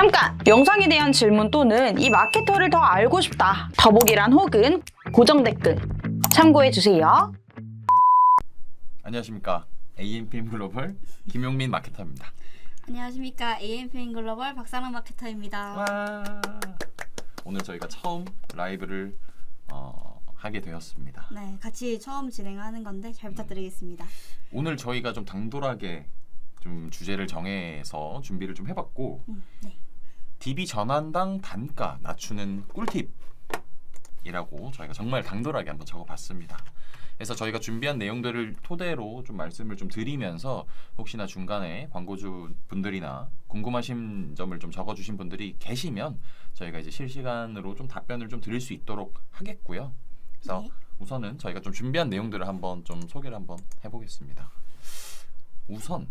잠깐! 영상에 대한 질문 또는 이 마케터를 더 알고 싶다. 더보기란 혹은 고정 댓글 참고해주세요. 안녕하십니까. AMPM 글로벌 김용민 마케터입니다. 안녕하십니까. AMPM 글로벌 박사랑 마케터입니다. 와. 오늘 저희가 처음 라이브를 하게 되었습니다. 네, 같이 처음 진행하는 건데 잘 부탁드리겠습니다. 오늘 저희가 좀 당돌하게 좀 주제를 정해서 준비를 좀 해봤고 네. DB 전환당 단가 낮추는 꿀팁이라고 저희가 정말 당돌하게 한번 적어봤습니다. 그래서 저희가 준비한 내용들을 토대로 좀 말씀을 좀 드리면서 혹시나 중간에 광고주 분들이나 궁금하신 점을 좀 적어주신 분들이 계시면 저희가 이제 실시간으로 좀 답변을 좀 드릴 수 있도록 하겠고요. 그래서 네. 우선은 저희가 좀 준비한 내용들을 한번 좀 소개를 한번 해보겠습니다. 우선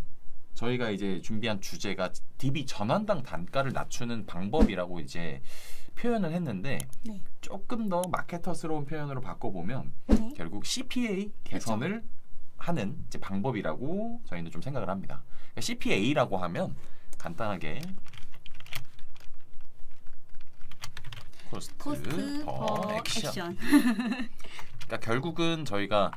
저희가 이제 준비한 주제가 DB 전환당 단가를 낮추는 방법이라고 이제 표현을 했는데 네. 조금 더 마케터스러운 표현으로 바꿔보면 네. 결국 CPA 개선을 하는 이제 방법이라고 저희는 좀 생각을 합니다. 그러니까 CPA라고 하면 간단하게 코스트 퍼 액션. 그러니까 결국은 저희가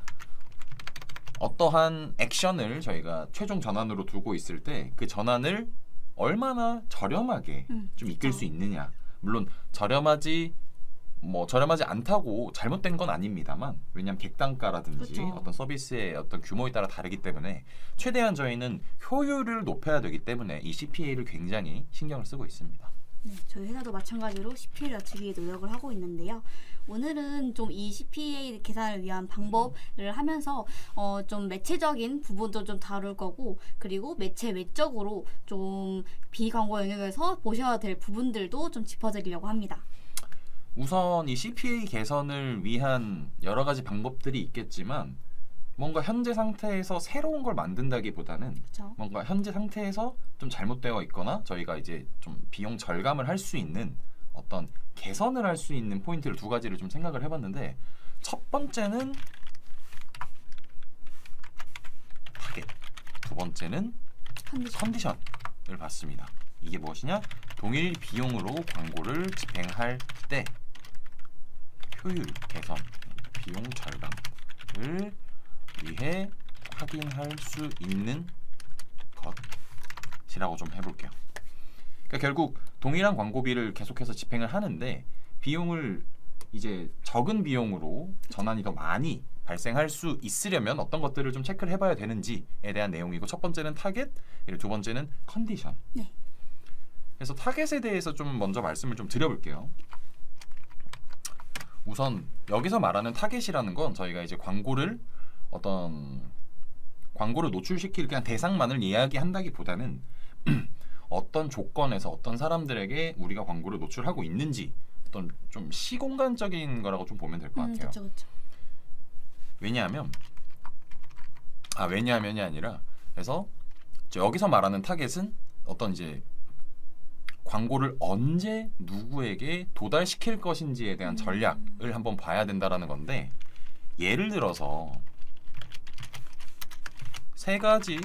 어떠한 액션을 저희가 최종 전환으로 두고 있을 때 그 전환을 얼마나 저렴하게 좀 이끌 수 있느냐. 물론 저렴하지 않다고 잘못된 건 아닙니다만, 왜냐하면 객단가라든지 그쵸. 어떤 서비스의 어떤 규모에 따라 다르기 때문에 최대한 저희는 효율을 높여야 되기 때문에 이 CPA를 굉장히 신경을 쓰고 있습니다. 네, 저희 회사도 마찬가지로 CPA를 낮추기 노력을 하고 있는데요. 오늘은 좀 이 CPA 계산을 위한 방법을 하면서 좀 매체적인 부분도 좀 다룰 거고, 그리고 매체 외적으로 좀 비광고 영역에서 보셔야 될 부분들도 좀 짚어드리려고 합니다. 우선 이 CPA 개선을 위한 여러 가지 방법들이 있겠지만 뭔가 현재 상태에서 새로운 걸 만든다기보다는 그렇죠? 뭔가 현재 상태에서 좀 잘못되어 있거나 저희가 이제 좀 비용 절감을 할 수 있는 어떤 개선을 할 수 있는 포인트를 두 가지를 좀 생각을 해봤는데, 첫 번째는 타겟, 두 번째는 컨디션을 봤습니다. 이게 무엇이냐? 동일 비용으로 광고를 집행할 때 효율 개선, 비용 절감을 위해 확인할 수 있는 것이라고 좀 해볼게요. 그러니까 결국 동일한 광고비를 계속해서 집행을 하는데 비용을 이제 적은 비용으로 전환이 더 많이 발생할 수 있으려면 어떤 것들을 좀 체크를 해봐야 되는지에 대한 내용이고, 첫 번째는 타겟, 그리고 두 번째는 컨디션. 네. 그래서 타겟에 대해서 좀 먼저 말씀을 좀 드려볼게요. 우선 여기서 말하는 타겟이라는 건 저희가 이제 광고를 노출시킬 그냥 대상만을 이야기한다기보다는 어떤 조건에서 어떤 사람들에게 우리가 광고를 노출하고 있는지 어떤 좀 시공간적인 거라고 좀 보면 될 것 같아요. 그렇죠. 왜냐하면이 아니라, 그래서 여기서 말하는 타겟은 어떤 이제 광고를 언제 누구에게 도달시킬 것인지에 대한 전략을 한번 봐야 된다라는 건데, 예를 들어서 세 가지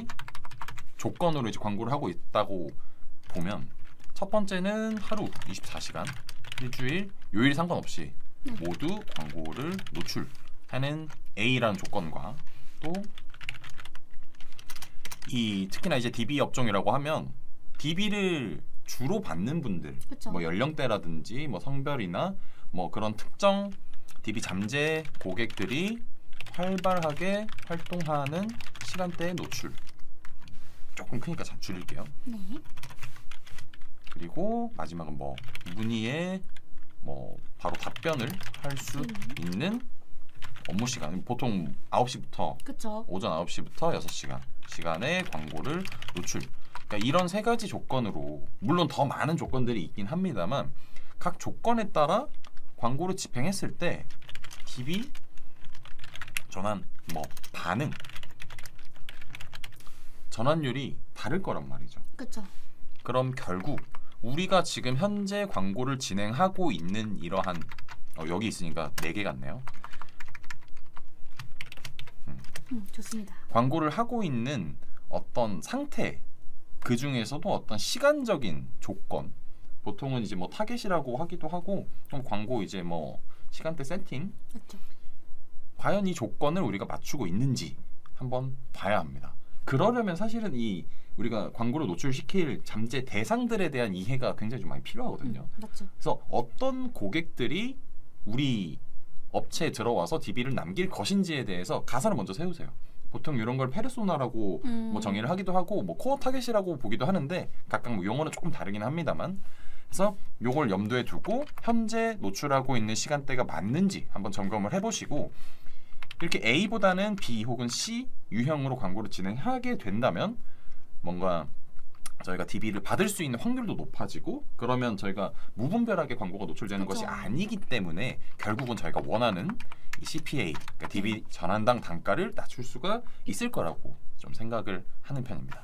조건으로 이제 광고를 하고 있다고 보면, 첫 번째는 하루 24시간, 일주일, 요일 상관없이 모두 광고를 노출하는 A라는 조건과, 또 이 특히나 이제 DB 업종이라고 하면 DB를 주로 받는 분들, 그쵸. 뭐 연령대라든지 뭐 성별이나 뭐 그런 특정 DB 잠재 고객들이 활발하게 활동하는 시간대의 노출. 조금 크니까 잘 줄일게요. 네. 그리고 마지막은 뭐 문의에 뭐 바로 답변을 할 수 있는 업무 시간, 보통 9시부터 그렇죠. 오전 9시부터 6시간 시간에 광고를 노출. 그러니까 이런 세 가지 조건으로, 물론 더 많은 조건들이 있긴 합니다만, 각 조건에 따라 광고를 집행했을 때 DB 전환 반응, 전환율이 다를 거란 말이죠. 그렇죠. 그럼 결국 우리가 지금 현재 광고를 진행하고 있는 이러한 여기 있으니까 4개 같네요. 좋습니다. 광고를 하고 있는 어떤 상태, 그 중에서도 어떤 시간적인 조건, 보통은 이제 뭐 타겟이라고 하기도 하고 좀 광고 이제 뭐 시간대 세팅 그렇죠. 과연 이 조건을 우리가 맞추고 있는지 한번 봐야 합니다. 그러려면 사실은 이 우리가 광고로 노출시킬 잠재 대상들에 대한 이해가 굉장히 좀 많이 필요하거든요. 맞죠. 그래서 어떤 고객들이 우리 업체에 들어와서 DB를 남길 것인지에 대해서 가사를 먼저 세우세요. 보통 이런 걸 페르소나라고 뭐 정의를 하기도 하고 뭐 코어 타겟이라고 보기도 하는데 각각 뭐 용어는 조금 다르긴 합니다만 그래서 요걸 염두에 두고 현재 노출하고 있는 시간대가 맞는지 한번 점검을 해보시고 이렇게 A보다는 B 혹은 C 유형으로 광고를 진행하게 된다면 뭔가 저희가 DB를 받을 수 있는 확률도 높아지고 그러면 저희가 무분별하게 광고가 노출되는 그쵸. 것이 아니기 때문에 결국은 저희가 원하는 이 CPA, 그러니까 DB 전환당 단가를 낮출 수가 있을 거라고 좀 생각을 하는 편입니다.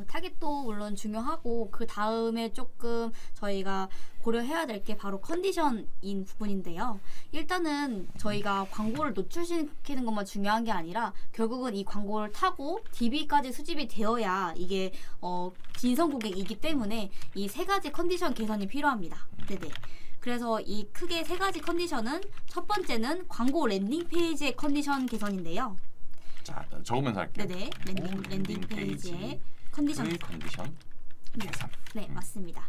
타겟도 물론 중요하고 그 다음에 조금 저희가 고려해야 될 게 바로 컨디션인 부분인데요. 일단은 저희가 광고를 노출시키는 것만 중요한 게 아니라 결국은 이 광고를 타고 DB까지 수집이 되어야 이게 진성 고객이기 때문에 이 세 가지 컨디션 개선이 필요합니다. 네네. 그래서 이 크게 세 가지 컨디션은 첫 번째는 광고 랜딩 페이지의 컨디션 개선인데요. 자, 적으면서 할게요. 네네. 랜딩 페이지의 컨디션 계산. 네, 맞습니다.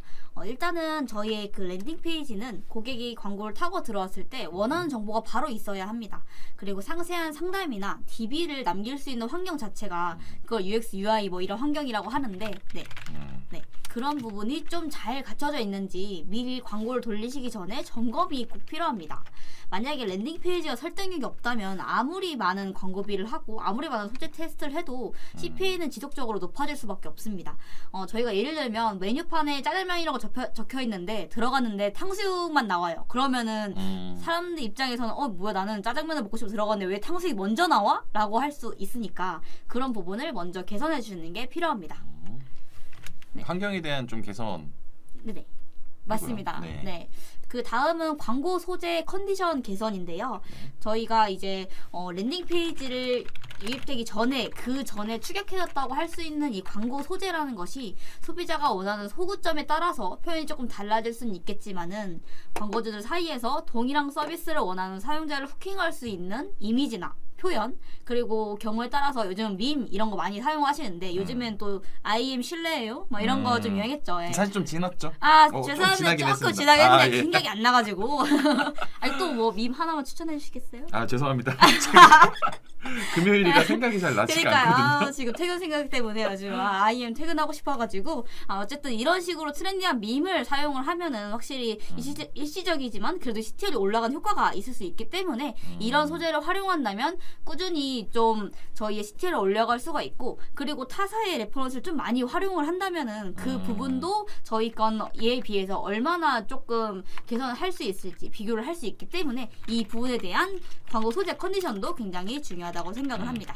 일단은 저희의 그 랜딩 페이지는 고객이 광고를 타고 들어왔을 때 원하는 정보가 바로 있어야 합니다. 그리고 상세한 상담이나 DB를 남길 수 있는 환경 자체가 그걸 UX, UI 뭐 이런 환경이라고 하는데 네. 그런 부분이 좀 잘 갖춰져 있는지 미리 광고를 돌리시기 전에 점검이 꼭 필요합니다. 만약에 랜딩 페이지가 설득력이 없다면 아무리 많은 광고비를 하고 아무리 많은 소재 테스트를 해도 CPA는 지속적으로 높아질 수밖에 없습니다. 저희가 예를 들면 메뉴판에 짜장면이라고 적혀 있는데 들어갔는데 탕수육만 나와요. 그러면은 사람들 입장에서는 뭐야 나는 짜장면을 먹고 싶어 들어갔는데 왜 탕수육이 먼저 나와? 라고 할 수 있으니까 그런 부분을 먼저 개선해 주는 게 필요합니다. 네. 환경에 대한 좀 개선. 네네. 맞습니다. 네. 네. 그 다음은 광고 소재 컨디션 개선인데요. 저희가 이제 랜딩 페이지를 유입되기 전에 그 전에 추격해놨다고 할 수 있는 이 광고 소재라는 것이 소비자가 원하는 소구점에 따라서 표현이 조금 달라질 수는 있겠지만은 광고주들 사이에서 동일한 서비스를 원하는 사용자를 후킹할 수 있는 이미지나 표현 그리고 경우에 따라서 요즘 밈 이런 거 많이 사용하시는데 요즘엔 또 IM 실례예요? 막 이런 거 좀 유행했죠. 예. 사실 좀 지났죠. 죄송합니다. 지나긴 조금 했습니다. 지나겠는데 예. 생각이 안 나가지고 아니 또 뭐 밈 하나만 추천해 주시겠어요? 죄송합니다. 금요일이라 생각이 잘 나지가 그러니까 않거든요. 지금 퇴근 생각 때문에 아주 IM 퇴근하고 싶어가지고 어쨌든 이런 식으로 트렌디한 밈을 사용을 하면은 확실히 일시적이지만 그래도 CTR이 올라간 효과가 있을 수 있기 때문에 이런 소재를 활용한다면 꾸준히 좀 저희의 CTR을 올려갈 수가 있고 그리고 타사의 레퍼런스를 좀 많이 활용을 한다면은 그 부분도 저희 건에 비해서 얼마나 조금 개선을 할 수 있을지 비교를 할 수 있기 때문에 이 부분에 대한 광고 소재 컨디션도 굉장히 중요하다고 생각을 합니다.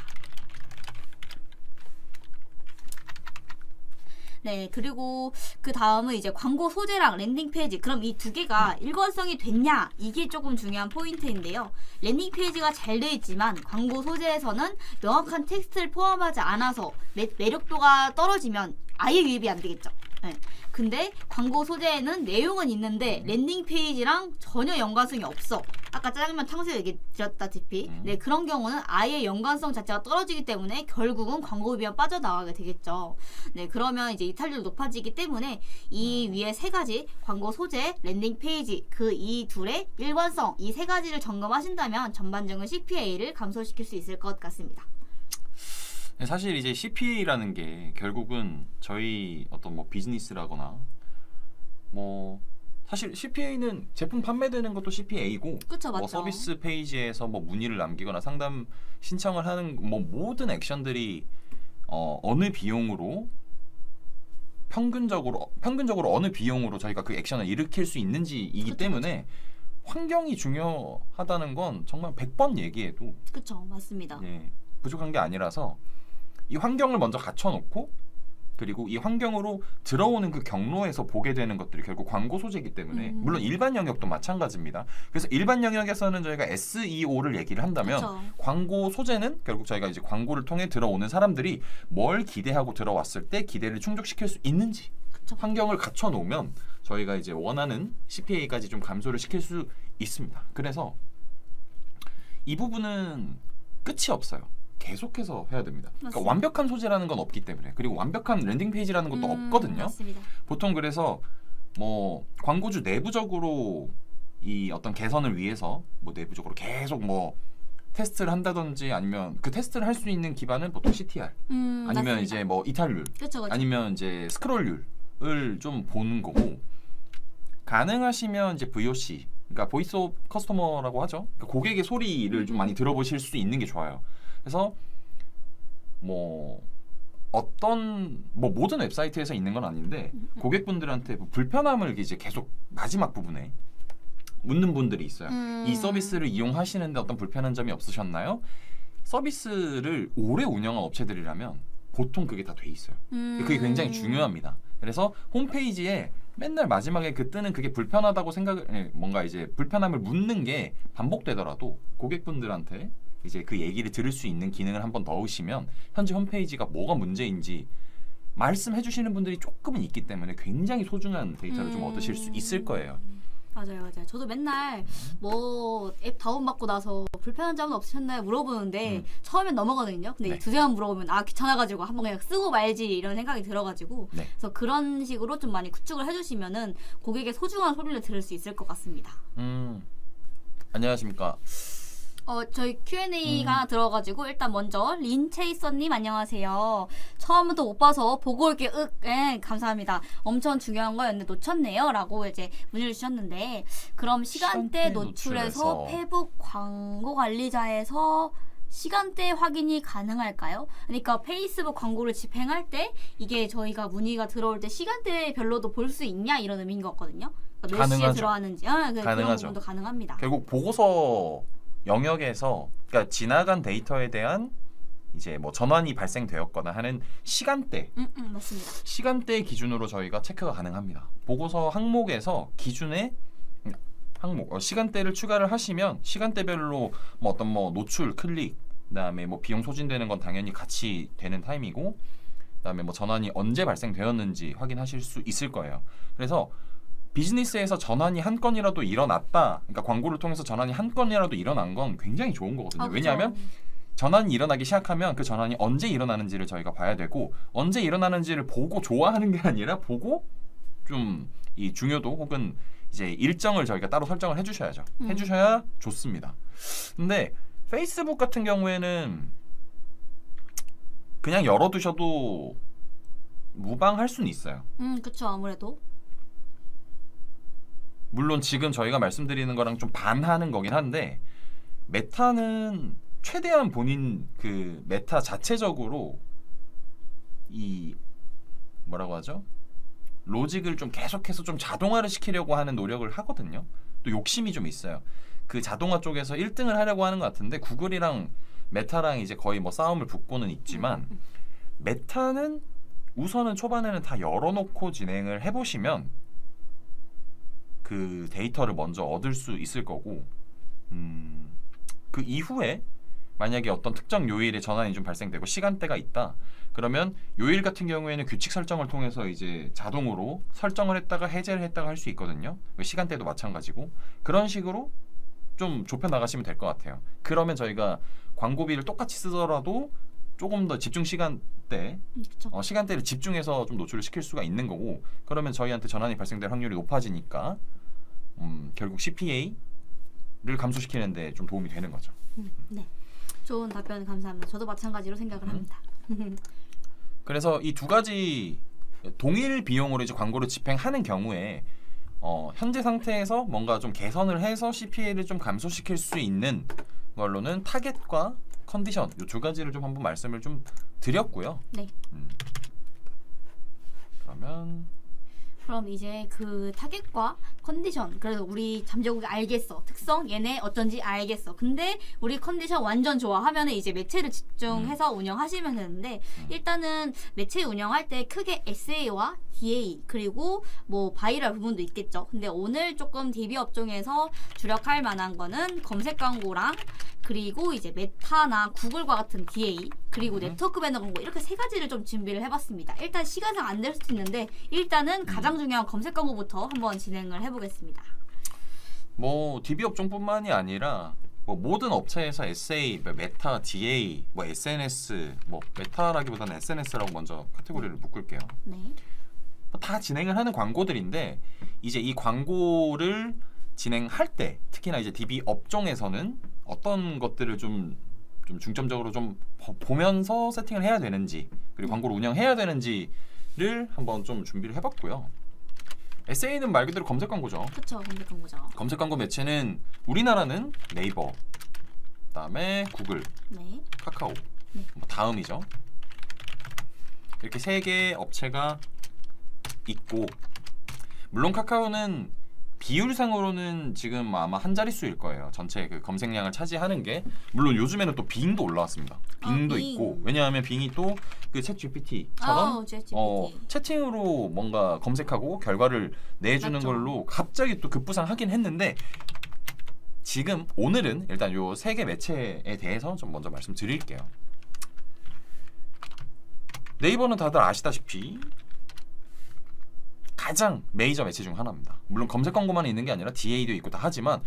네, 그리고 그 다음은 이제 광고 소재랑 랜딩 페이지. 그럼 이 두 개가 일관성이 됐냐? 이게 조금 중요한 포인트인데요. 랜딩 페이지가 잘 되어 있지만 광고 소재에서는 명확한 텍스트를 포함하지 않아서 매력도가 떨어지면 아예 유입이 안 되겠죠. 네. 근데 광고 소재에는 내용은 있는데 랜딩 페이지랑 전혀 연관성이 없어. 아까 짜장면 탕수육 얘기 드렸다시피 네, 그런 경우는 아예 연관성 자체가 떨어지기 때문에 결국은 광고비만 빠져나가게 되겠죠. 네, 그러면 이제 이탈률이 높아지기 때문에 이 위에 세 가지 광고 소재, 랜딩 페이지 그 이 둘의 일관성 이 세 가지를 점검하신다면 전반적인 CPA를 감소시킬 수 있을 것 같습니다. 사실 이제 CPA라는 게 결국은 저희 어떤 뭐 비즈니스라거나 뭐 사실 CPA는 제품 판매되는 것도 CPA고 그쵸, 뭐 맞죠. 서비스 페이지에서 뭐 문의를 남기거나 상담 신청을 하는 뭐 모든 액션들이 어느 비용으로 평균적으로 어느 비용으로 저희가 그 액션을 일으킬 수 있는지이기 그쵸, 때문에 환경이 중요하다는 건 정말 100번 얘기해도 그쵸, 맞습니다. 부족한 게 아니라서 이 환경을 먼저 갖춰놓고 그리고 이 환경으로 들어오는 그 경로에서 보게 되는 것들이 결국 광고 소재이기 때문에 물론 일반 영역도 마찬가지입니다. 그래서 일반 영역에서는 저희가 SEO를 얘기를 한다면 그쵸. 광고 소재는 결국 저희가 이제 광고를 통해 들어오는 사람들이 뭘 기대하고 들어왔을 때 기대를 충족시킬 수 있는지 환경을 갖춰 놓으면 저희가 이제 원하는 CPA까지 좀 감소를 시킬 수 있습니다. 그래서 이 부분은 끝이 없어요. 계속해서 해야 됩니다. 그러니까 맞습니다. 완벽한 소재라는 건 없기 때문에, 그리고 완벽한 랜딩 페이지라는 것도 없거든요. 맞습니다. 보통 그래서 뭐 광고주 내부적으로 이 어떤 개선을 위해서 뭐 내부적으로 계속 뭐 테스트를 한다든지 아니면 그 테스트를 할 수 있는 기반은 보통 CTR 아니면 맞습니다. 이제 뭐 이탈률 그쵸. 아니면 이제 스크롤률을 좀 보는 거고, 가능하시면 이제 VOC, 그러니까 보이스 오브 커스터머라고 하죠. 그러니까 고객의 소리를 좀 많이 들어보실 수 있는 게 좋아요. 그래서 뭐 어떤 뭐 모든 웹사이트에서 있는 건 아닌데 고객분들한테 뭐 불편함을 이제 계속 마지막 부분에 묻는 분들이 있어요. 이 서비스를 이용하시는데 어떤 불편한 점이 없으셨나요? 서비스를 오래 운영한 업체들이라면 보통 그게 다 돼 있어요. 그게 굉장히 중요합니다. 그래서 홈페이지에 맨날 마지막에 그 뜨는 그게 불편하다고 생각을, 뭔가 이제 불편함을 묻는 게 반복되더라도 고객분들한테 이제 그 얘기를 들을 수 있는 기능을 한번 넣으시면 현재 홈페이지가 뭐가 문제인지 말씀해 주시는 분들이 조금은 있기 때문에 굉장히 소중한 데이터를 좀 얻으실 수 있을 거예요. 맞아요. 저도 맨날 뭐 앱 다운받고 나서 불편한 점은 없으셨나요? 물어보는데 처음엔 넘어가거든요. 근데 네. 두세 번 물어보면 귀찮아가지고 한번 그냥 쓰고 말지 이런 생각이 들어가지고 네. 그래서 그런 식으로 좀 많이 구축을 해주시면은 고객의 소중한 소리를 들을 수 있을 것 같습니다. 안녕하십니까. 저희 Q&A가 들어가지고 일단 먼저 린체이서님 안녕하세요. 처음부터 못 봐서 보고 올게 감사합니다. 엄청 중요한 거였는데 놓쳤네요 라고 이제 문의를 주셨는데, 그럼 시간대 노출에서 페북 광고 관리자에서 시간대 확인이 가능할까요? 그러니까 페이스북 광고를 집행할 때 이게 저희가 문의가 들어올 때 시간대별로도 볼 수 있냐 이런 의미인 것 같거든요. 그러니까 몇 시에 가능하죠. 들어가는지 그런 가능하죠. 부분도 가능합니다. 결국 보고서 영역에서, 그러니까 지나간 데이터에 대한 이제 뭐 전환이 발생되었거나 하는 시간대, 맞습니다. 시간대 기준으로 저희가 체크가 가능합니다. 보고서 항목에서 기준에 항목 시간대를 추가를 하시면 시간대별로 뭐 어떤 뭐 노출, 클릭, 그다음에 뭐 비용 소진되는 건 당연히 같이 되는 타임이고, 그다음에 뭐 전환이 언제 발생되었는지 확인하실 수 있을 거예요. 그래서 비즈니스에서 전환이 한 건이라도 일어났다, 그러니까 광고를 통해서 전환이 한 건이라도 일어난 건 굉장히 좋은 거거든요. 왜냐하면 전환이 일어나기 시작하면 그 전환이 언제 일어나는지를 저희가 봐야 되고, 언제 일어나는지를 보고 좋아하는 게 아니라 보고 좀 이 중요도 혹은 이제 일정을 저희가 따로 설정을 해주셔야죠. 해주셔야 좋습니다. 근데 페이스북 같은 경우에는 그냥 열어두셔도 무방할 수는 있어요. 그쵸. 아무래도 물론 지금 저희가 말씀드리는 거랑 좀 반하는 거긴 한데, 메타는 최대한 본인 그 메타 자체적으로 이 뭐라고 하죠? 로직을 좀 계속해서 좀 자동화를 시키려고 하는 노력을 하거든요. 또 욕심이 좀 있어요. 그 자동화 쪽에서 1등을 하려고 하는 것 같은데, 구글이랑 메타랑 이제 거의 뭐 싸움을 붙고는 있지만, 메타는 우선은 초반에는 다 열어놓고 진행을 해보시면 그 데이터를 먼저 얻을 수 있을 거고, 그 이후에 만약에 어떤 특정 요일에 전환이 좀 발생되고 시간대가 있다, 그러면 요일 같은 경우에는 규칙 설정을 통해서 이제 자동으로 설정을 했다가 해제를 했다가 할 수 있거든요. 시간대도 마찬가지고, 그런 식으로 좀 좁혀 나가시면 될 것 같아요. 그러면 저희가 광고비를 똑같이 쓰더라도 조금 더 집중 시간대, 시간대를 집중해서 좀 노출을 시킬 수가 있는 거고, 그러면 저희한테 전환이 발생될 확률이 높아지니까 결국 CPA를 감소시키는 데 좀 도움이 되는 거죠. 네. 좋은 답변 감사합니다. 저도 마찬가지로 생각을 합니다. 그래서 이 두 가지 동일 비용으로 이제 광고를 집행하는 경우에 현재 상태에서 뭔가 좀 개선을 해서 CPA를 좀 감소시킬 수 있는 걸로는 타겟과 컨디션, 이 두 가지를 좀 한번 말씀을 좀 드렸고요. 네. 그럼 이제 그 타겟과 컨디션, 그래서 우리 잠재국이 알겠어, 특성 얘네 어쩐지 알겠어, 근데 우리 컨디션 완전 좋아하면 이제 매체를 집중해서 운영하시면 되는데, 일단은 매체 운영할 때 크게 SA와 DA 그리고 뭐 바이럴 부분도 있겠죠. 근데 오늘 조금 DB 업종에서 주력할 만한 거는 검색 광고랑 그리고 이제 메타나 구글과 같은 DA 그리고 네트워크 배너 광고 이렇게 세 가지를 좀 준비를 해봤습니다. 일단 시간상 안 될 수도 있는데 일단은 가장 중요한 검색 광고부터 한번 진행을 해보겠습니다. 뭐 DB 업종뿐만이 아니라 뭐 모든 업체에서 SA, 뭐 메타, DA, 뭐 SNS, 뭐 메타라기보다는 SNS라고 먼저 카테고리를 묶을게요. 네. 다 진행을 하는 광고들인데 이제 이 광고를 진행할 때 특히나 이제 DB 업종에서는 어떤 것들을 좀 중점적으로 좀 보면서 세팅을 해야 되는지 그리고 광고를 운영해야 되는지를 한번 좀 준비를 해봤고요. SA는 말 그대로 검색 광고죠. 그쵸, 검색 광고죠. 검색 광고 매체는 우리나라는 네이버, 그다음에 구글, 네. 카카오, 네. 뭐 다음이죠. 이렇게 세 개의 업체가 있고 물론 카카오는 비율상으로는 지금 아마 한 자릿수일 거예요. 전체 그 검색량을 차지하는 게 물론 요즘에는 또 빙도 올라왔습니다. 빙도 빙. 있고 왜냐하면 빙이 또 그 챗 GPT처럼 ChatGPT. 채팅으로 뭔가 검색하고 결과를 내주는 맞죠. 걸로 갑자기 또 급부상하긴 했는데 지금 오늘은 일단 요 세 개 매체에 대해서 좀 먼저 말씀드릴게요. 네이버는 다들 아시다시피 가장 메이저 매체 중 하나입니다. 물론 검색 광고만 있는 게 아니라 DA도 있고 다 하지만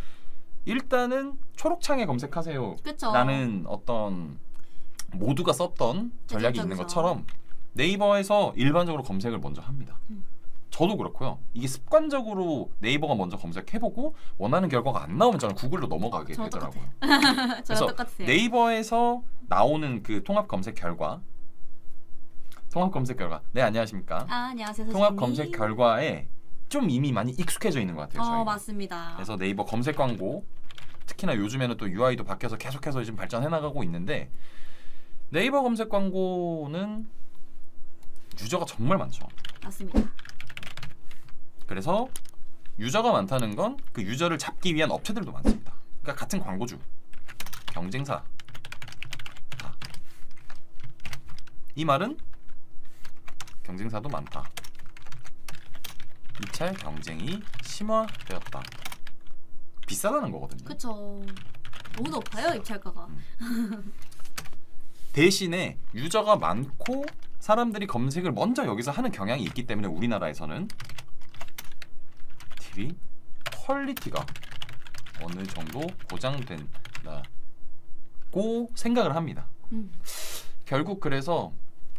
일단은 초록창에 검색하세요 그쵸. 라는 어떤 모두가 썼던 전략이 있는 대중적이죠. 것처럼 네이버에서 일반적으로 검색을 먼저 합니다. 저도 그렇고요. 이게 습관적으로 네이버가 먼저 검색해보고 원하는 결과가 안 나오면 저는 구글로 넘어가게 저랑 되더라고요. 저랑 그래서 똑같으세요. 네이버에서 나오는 그 통합 검색 결과 네 안녕하십니까. 안녕하세요. 통합 선생님. 검색 결과에 좀 이미 많이 익숙해져 있는 것 같아요. 저희가. 맞습니다. 그래서 네이버 검색 광고 특히나 요즘에는 또 UI도 바뀌어서 계속해서 지금 발전해 나가고 있는데 네이버 검색 광고는 유저가 정말 많죠. 맞습니다. 그래서 유저가 많다는 건 그 유저를 잡기 위한 업체들도 많습니다. 그러니까 같은 광고주, 경쟁사 다. 이 말은 경쟁사도 많다. 입찰 경쟁이 심화되었다. 비싸다는 거거든요. 그쵸. 너무 높아요 입찰가가. 대신에 유저가 많고 사람들이 검색을 먼저 여기서 하는 경향이 있기 때문에 우리나라에서는 TV 퀄리티가 어느 정도 보장된다고 생각을 합니다. 결국 그래서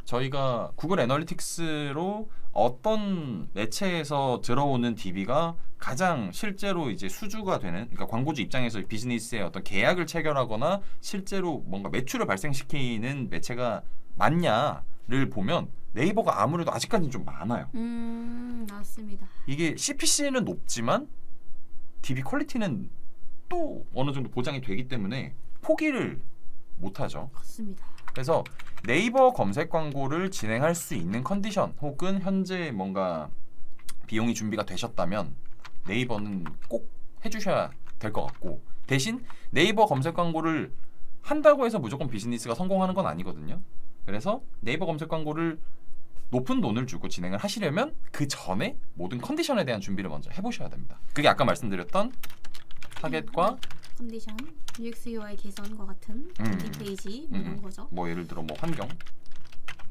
저희가 구글 애널리틱스로 어떤 매체에서 들어오는 DB가 가장 실제로 이제 수주가 되는, 그러니까 광고주 입장에서 비즈니스의 어떤 계약을 체결하거나 실제로 뭔가 매출을 발생시키는 매체가 맞냐를 보면 네이버가 아무래도 아직까지는 좀 많아요. 맞습니다. 이게 CPC는 높지만 DB 퀄리티는 또 어느 정도 보장이 되기 때문에 포기를 못하죠. 맞습니다. 그래서 네이버 검색 광고를 진행할 수 있는 컨디션 혹은 현재 뭔가 비용이 준비가 되셨다면 네이버는 꼭 해주셔야 될 것 같고, 대신 네이버 검색 광고를 한다고 해서 무조건 비즈니스가 성공하는 건 아니거든요. 그래서 네이버 검색 광고를 높은 돈을 주고 진행을 하시려면 그 전에 모든 컨디션에 대한 준비를 먼저 해보셔야 됩니다. 그게 아까 말씀드렸던 타겟과 컨디션, UX UI 개선과 같은 landing 페이지 뭐 이런 거죠. 뭐 예를 들어 뭐 환경,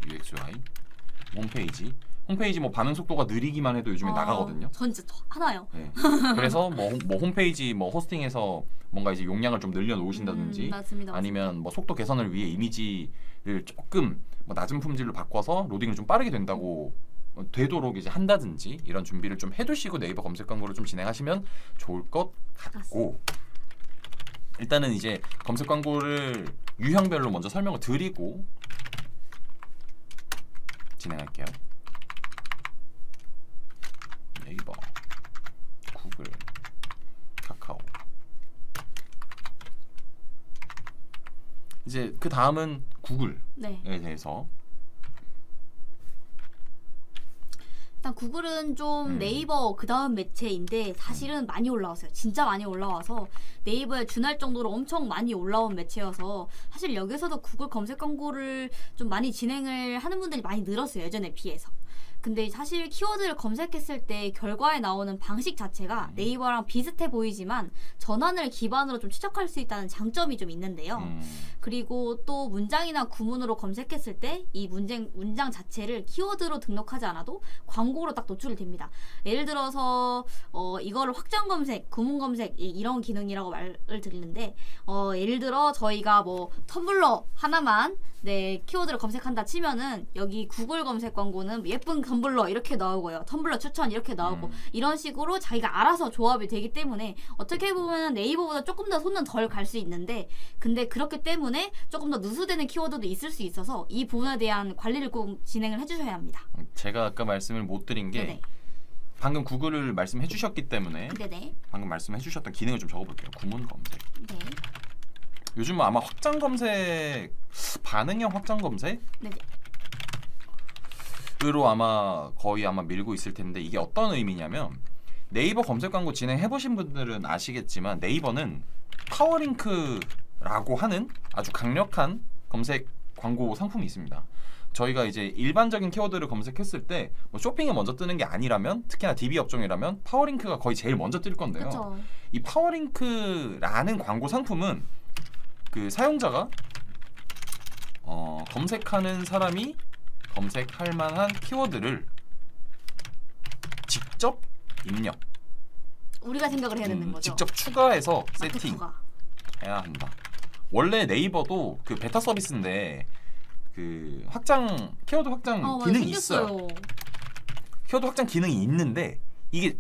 UX UI, 홈페이지 뭐 반응 속도가 느리기만 해도 요즘에 나가거든요. 전 진짜 하나요. 네. 그래서 뭐 홈페이지 뭐 호스팅에서 뭔가 이제 용량을 좀 늘려 놓으신다든지 맞습니다. 아니면 뭐 속도 개선을 위해 이미지를 조금 뭐 낮은 품질로 바꿔서 로딩을 좀 빠르게 된다고 되도록 이제 한다든지 이런 준비를 좀 해두시고 네이버 검색 광고를 좀 진행하시면 좋을 것 같고, 일단은 이제 검색 광고를 유형별로 먼저 설명을 드리고 진행할게요. 네이버, 구글, 카카오. 이제 그 다음은 구글에 네. 대해서. 일단 구글은 좀 네이버 그 다음 매체인데 사실은 많이 올라왔어요. 진짜 많이 올라와서 네이버에 준할 정도로 엄청 많이 올라온 매체여서 사실 여기서도 구글 검색 광고를 좀 많이 진행을 하는 분들이 많이 늘었어요. 예전에 비해서. 근데 사실 키워드를 검색했을 때 결과에 나오는 방식 자체가 네이버랑 비슷해 보이지만 전환을 기반으로 좀 추적할 수 있다는 장점이 좀 있는데요. 그리고 또 문장이나 구문으로 검색했을 때 이 문장 자체를 키워드로 등록하지 않아도 광고로 딱 노출이 됩니다. 예를 들어서 이거를 확장 검색, 구문 검색 이런 기능이라고 말을 드리는데 예를 들어 저희가 뭐 텀블러 하나만 키워드를 검색한다 치면은 여기 구글 검색 광고는 예쁜 텀블러 이렇게 나오고요. 텀블러 추천 이렇게 나오고 이런 식으로 자기가 알아서 조합이 되기 때문에 어떻게 보면 네이버보다 조금 더 손은 덜 갈 수 있는데 근데 그렇기 때문에 조금 더 누수되는 키워드도 있을 수 있어서 이 부분에 대한 관리를 꼭 진행을 해주셔야 합니다. 제가 아까 말씀을 못 드린 게 네네. 방금 구글을 말씀해 주셨기 때문에 네네. 방금 말씀해 주셨던 기능을 좀 적어볼게요. 구문 검색. 네. 요즘은 아마 확장 검색, 반응형 확장 검색 네네. 으로 아마 거의 아마 밀고 있을 텐데 이게 어떤 의미냐면 네이버 검색 광고 진행해 보신 분들은 아시겠지만 네이버는 파워링크라고 하는 아주 강력한 검색 광고 상품이 있습니다. 저희가 이제 일반적인 키워드를 검색했을 때 뭐 쇼핑이 먼저 뜨는 게 아니라면 특히나 DB 업종이라면 파워링크가 거의 제일 먼저 뜰 건데요. 그렇죠. 이 파워링크라는 광고 상품은 그 사용자가 검색하는 사람이 검색할 만한 키워드를 직접 입력, 우리가 생각을 해야 되는 거죠. 직접 추가해서 마케터가. 세팅해야 한다. 원래 네이버도 그 베타 서비스인데 그 키워드 확장 맞아, 기능이 생겼어요. 있어요. 키워드 확장 기능이 있는데 이게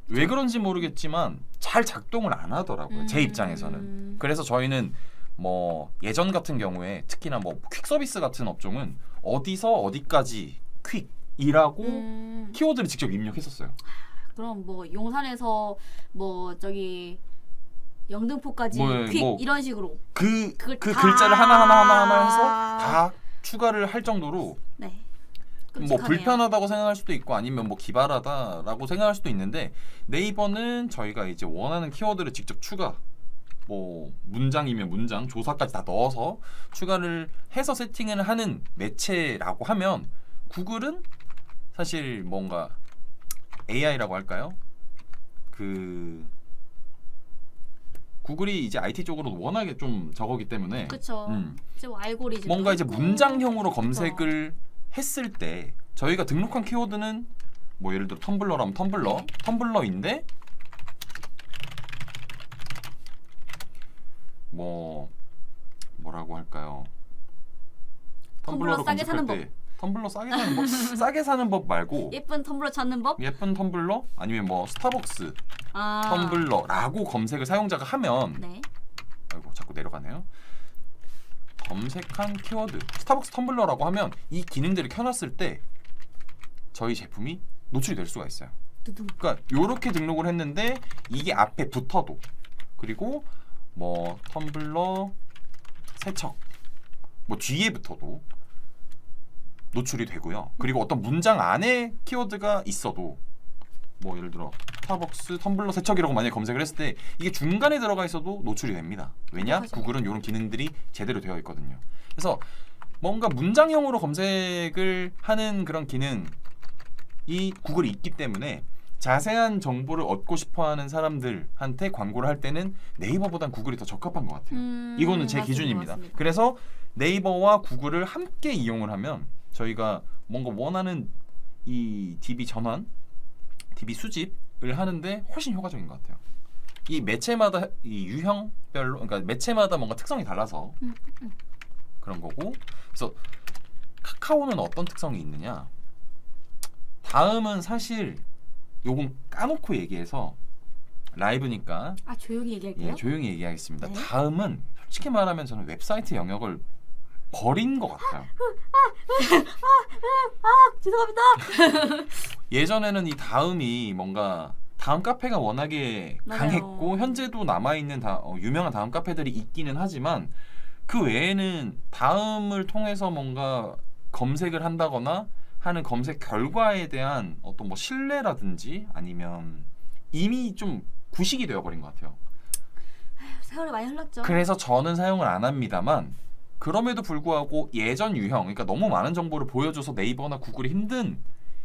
왜 그런지 모르겠지만 잘 작동을 안 하더라고요. 제 입장에서는. 그래서 저희는 뭐 예전 같은 경우에 특히나 뭐 퀵 서비스 같은 업종은 어디서 어디까지 퀵이라고 키워드를 직접 입력했었어요. 그럼 뭐 용산에서 뭐 저기 영등포까지 뭐, 퀵 뭐 이런 식으로 그 그걸 다- 글자를 하나 해서 다 추가를 할 정도로 네. 뭐 끔찍하네요. 불편하다고 생각할 수도 있고 아니면 뭐 기발하다라고 생각할 수도 있는데 네이버는 저희가 이제 원하는 키워드를 직접 추가 뭐 문장이면 문장 조사까지 다 넣어서 추가를 해서 세팅을 하는 매체라고 하면 구글은 사실 뭔가 AI라고 할까요? 그 구글이 이제 IT 쪽으로 워낙에 좀 저거기 때문에 그쵸. 이제 뭐 알고리즘 뭔가 이제 문장형으로 검색을 했을 때 저희가 등록한 키워드는 뭐 예를 들어 텀블러라면 네. 텀블러인데 뭐라고 할까요? 텀블러 싸게 사는 검색할 때 텀블러 싸게 사는 법 싸게 사는 법 말고 예쁜 텀블러 찾는 법? 예쁜 텀블러 아니면 뭐 스타벅스 아. 텀블러라고 검색을 사용자가 하면 네. 아이고 자꾸 내려가네요. 검색한 키워드 스타벅스 텀블러라고 하면 이 기능들을 켜놨을 때 저희 제품이 노출이 될 수가 있어요. 두둥. 그러니까 요렇게 등록을 했는데 이게 앞에 붙어도 그리고 뭐 텀블러 세척 뭐 뒤에 붙어도 노출이 되고요. 그리고 어떤 문장 안에 키워드가 있어도 뭐 예를 들어 스타벅스 텀블러 세척이라고 만약에 검색을 했을 때 이게 중간에 들어가 있어도 노출이 됩니다. 왜냐? 맞아요. 구글은 이런 기능들이 제대로 되어 있거든요. 그래서 뭔가 문장형으로 검색을 하는 그런 기능이 구글이 있기 때문에 자세한 정보를 얻고 싶어하는 사람들한테 광고를 할 때는 네이버보단 구글이 더 적합한 것 같아요. 이거는 제 맞습니다. 기준입니다. 맞습니다. 그래서 네이버와 구글을 함께 이용을 하면 저희가 뭔가 원하는 이 DB 전환, DB 수집을 하는데 훨씬 효과적인 것 같아요. 이 매체마다 이 유형별로, 그러니까 매체마다 뭔가 특성이 달라서 그런 거고. 그래서 카카오는 어떤 특성이 있느냐? 다음은 사실 요건 까놓고 얘기해서 라이브니까 아 조용히 얘기할게요. 예, 조용히 얘기하겠습니다. 네. 다음은 솔직히 말하면 저는 웹사이트 영역을 버린 것 같아요. 죄송합니다. 예전에는 이 다음이 뭔가 다음 카페가 워낙에 맞아요. 강했고 현재도 남아있는 유명한 다음 카페들이 있기는 하지만 그 외에는 다음을 통해서 뭔가 검색을 한다거나 하는 검색 결과에 대한 어떤 뭐 신뢰라든지 아니면 이미 좀 구식이 되어버린 것 같아요. 세월이 많이 흘렀죠. 그래서 저는 사용을 안 합니다만 그럼에도 불구하고 예전 유형, 그러니까 너무 많은 정보를 보여줘서 네이버나 구글이 힘든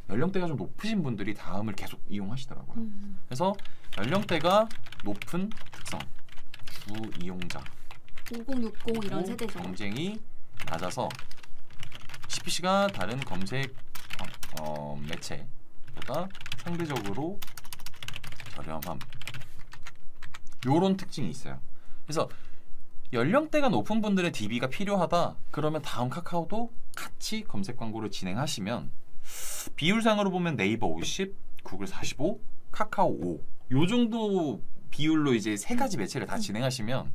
연령대가 좀 높으신 분들이 다음을 계속 이용하시더라고요. 그래서 연령대가 높은 특성, 주 이용자 5060 이런 그리고 세대죠. 경쟁이 낮아서 CPC가 다른 검색 매체보다 상대적으로 저렴함, 요런 특징이 있어요. 그래서 연령대가 높은 분들의 DB가 필요하다 그러면 다음 카카오도 같이 검색 광고를 진행하시면 비율상으로 보면 네이버 50, 구글 45, 카카오 5, 요 정도 비율로 이제 세 가지 매체를 다 진행하시면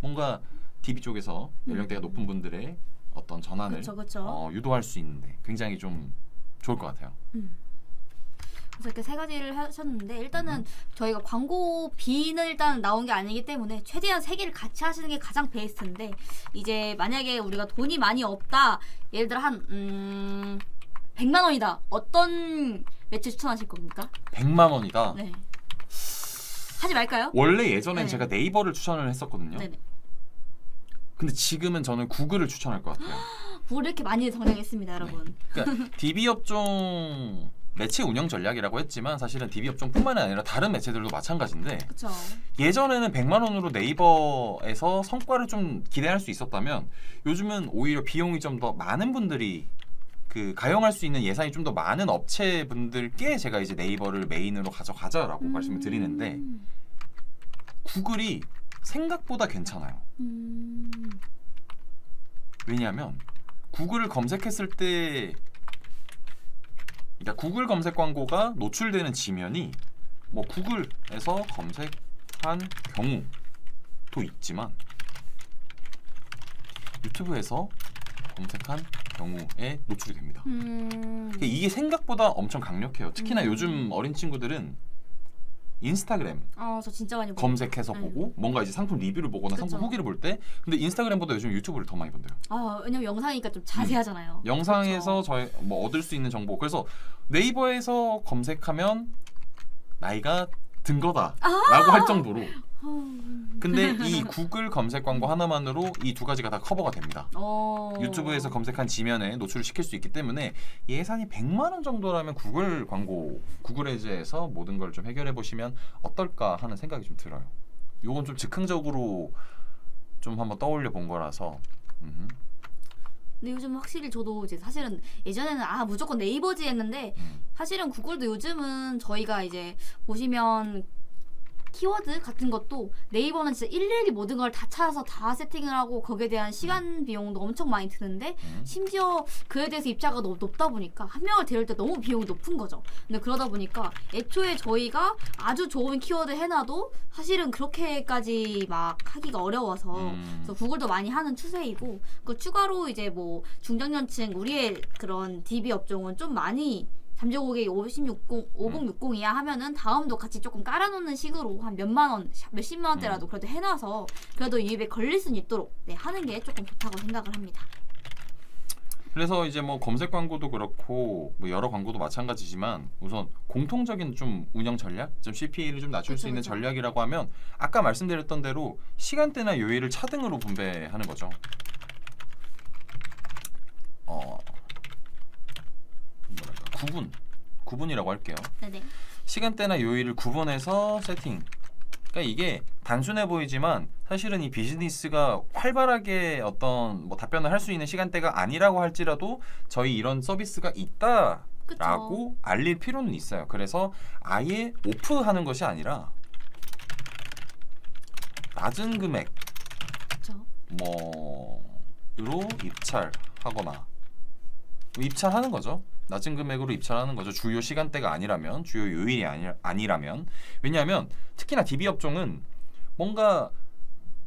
뭔가 DB 쪽에서 연령대가 높은 분들의 어떤 전환을 그쵸. 유도할 수 있는데 굉장히 좀 좋을 것 같아요. 그래서 이렇게 세 가지를 하셨는데 일단은 저희가 광고비는 일단 나온 게 아니기 때문에 최대한 세 개를 같이 하시는 게 가장 베스트인데 이제 만약에 우리가 돈이 많이 없다 예를 들어 한 100만 원이다 어떤 매체 추천하실 겁니까? 100만 원이다. 네. 하지 말까요? 원래 예전엔 네. 제가 네이버를 추천을 했었거든요. 네네. 근데 지금은 저는 구글을 추천할 것 같아요. 뭘 이렇게 많이 성장했습니다, 여러분. 그러니까 DB 업종 매체 운영 전략이라고 했지만 사실은 DB 업종뿐만이 아니라 다른 매체들도 마찬가지인데 그렇죠. 예전에는 100만 원으로 네이버에서 성과를 좀 기대할 수 있었다면 요즘은 오히려 비용이 좀 더 많은 분들이 그 가용할 수 있는 예산이 좀 더 많은 업체분들께 제가 이제 네이버를 메인으로 가져가자라고 말씀을 드리는데 구글이 생각보다 괜찮아요. 왜냐하면 구글을 검색했을 때 그러니까 구글 검색 광고가 노출되는 지면이 뭐 구글에서 검색한 경우도 있지만 유튜브에서 검색한 경우에 노출이 됩니다. 그러니까 이게 생각보다 엄청 강력해요. 특히나 요즘 어린 친구들은 인스타그램 저 진짜 많이 검색해서 보고 뭔가 이제 상품 리뷰를 보거나 그쵸. 상품 후기를 볼 때 근데 인스타그램보다 요즘 유튜브를 더 많이 본대요. 왜냐면 영상이니까 좀 자세하잖아요. 영상에서 그쵸. 저희 뭐 얻을 수 있는 정보. 그래서 네이버에서 검색하면 나이가 든 거다라고 할 정도로. 근데 이 구글 검색 광고 하나만으로 이 두 가지가 다 커버가 됩니다. 유튜브에서 검색한 지면에 노출을 시킬 수 있기 때문에 예산이 100만 원 정도라면 구글 광고, 구글 에즈에서 모든 걸 좀 해결해 보시면 어떨까 하는 생각이 좀 들어요. 요건 좀 즉흥적으로 좀 한번 떠올려 본 거라서. 근데 요즘 확실히 저도 이제 사실은 예전에는 무조건 네이버지 했는데 사실은 구글도 요즘은 저희가 이제 보시면 키워드 같은 것도 네이버는 진짜 일일이 모든 걸 다 찾아서 다 세팅을 하고 거기에 대한 시간 비용도 엄청 많이 드는데 심지어 그에 대해서 입자가 너무 높다 보니까 한 명을 데려올 때 너무 비용이 높은 거죠. 근데 그러다 보니까 애초에 저희가 아주 좋은 키워드 해놔도 사실은 그렇게까지 막 하기가 어려워서 그래서 구글도 많이 하는 추세이고 그 추가로 이제 뭐 중장년층 우리의 그런 DB 업종은 좀 많이 3제 고객이 5060이야 하면은 다음도 같이 조금 깔아놓는 식으로 한 몇만 원, 몇십만 원대라도 그래도 해놔서 그래도 유입에 걸릴 수는 있도록 하는 게 조금 좋다고 생각을 합니다. 그래서 이제 뭐 검색 광고도 그렇고 뭐 여러 광고도 마찬가지지만 우선 공통적인 좀 운영 전략, 좀 CPA를 좀 낮출 수 있는 전략이라고 하면 아까 말씀드렸던 대로 시간대나 요일을 차등으로 분배하는 거죠. 구분이라고 할게요. 네네. 시간대나 요일을 구분해서 세팅. 그러니까 이게 단순해 보이지만 사실은 이 비즈니스가 활발하게 어떤 뭐 답변을 할 수 있는 시간대가 아니라고 할지라도 저희 이런 서비스가 있다라고 알릴 필요는 있어요. 그래서 아예 오프하는 것이 아니라 낮은 금액 뭐로 입찰하거나 입찰하는 거죠. 낮은 금액으로 입찰하는 거죠. 주요 시간대가 아니라면, 주요 요일이 아니라면. 왜냐하면 특히나 DB 업종은 뭔가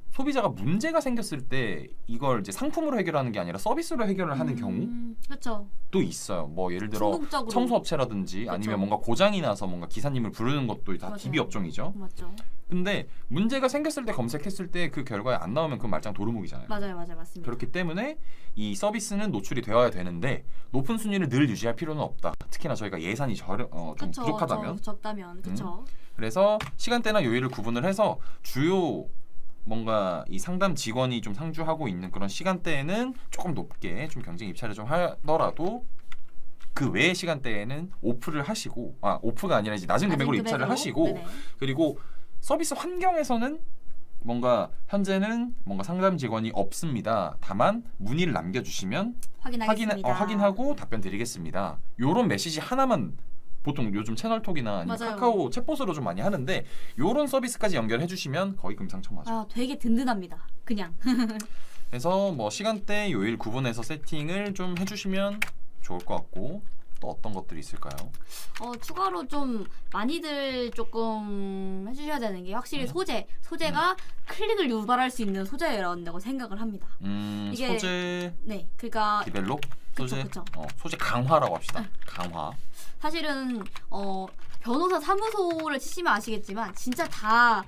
소비자가 문제가 생겼을 때 이걸 이제 상품으로 해결하는 게 아니라 서비스로 해결을 하는 경우도 있어요. 뭐 예를 들어 충동적으로. 청소업체라든지 아니면 뭔가 고장이 나서 뭔가 기사님을 부르는 것도 다 DB 업종이죠. 맞죠. 근데 문제가 생겼을 때 검색했을 때 그 결과에 안 나오면 그건 말짱 도루묵이잖아요. 맞아요, 맞습니다. 그렇기 때문에 이 서비스는 노출이 되어야 되는데 높은 순위를 늘 유지할 필요는 없다. 특히나 저희가 예산이 좀 부족하다면. 적다면, 그렇죠. 그래서 시간대나 요일을 구분을 해서 주요 뭔가 이 상담 직원이 좀 상주하고 있는 그런 시간대에는 조금 높게 좀 경쟁 입찰을 좀 하더라도 그 외의 시간대에는 오프를 하시고 오프가 아니라 이제 낮은 금액으로 입찰을 하시고 네네. 그리고 서비스 환경에서는 뭔가 현재는 뭔가 상담 직원이 없습니다. 다만 문의를 남겨주시면 확인하겠습니다. 확인하고 답변 드리겠습니다. 요런 메시지 하나만 보통 요즘 채널톡이나 아니면 맞아요. 카카오 챗봇으로 좀 많이 하는데 요런 서비스까지 연결해 주시면 거의 금상첨화죠. 아, 되게 든든합니다. 그냥. 그래서 뭐 시간대 요일 구분해서 세팅을 좀 해주시면 좋을 것 같고 또 어떤 것들이 있을까요? 추가로 좀 많이들 조금 해주셔야 되는 게 확실히 네. 소재가 클릭을 유발할 수 있는 소재라고 생각을 합니다. 이게- 소재 네, 그러니까 디벨롭 소재 그쵸. 소재 강화라고 합시다. 강화. 사실은 변호사 사무소를 치시면 아시겠지만 진짜 다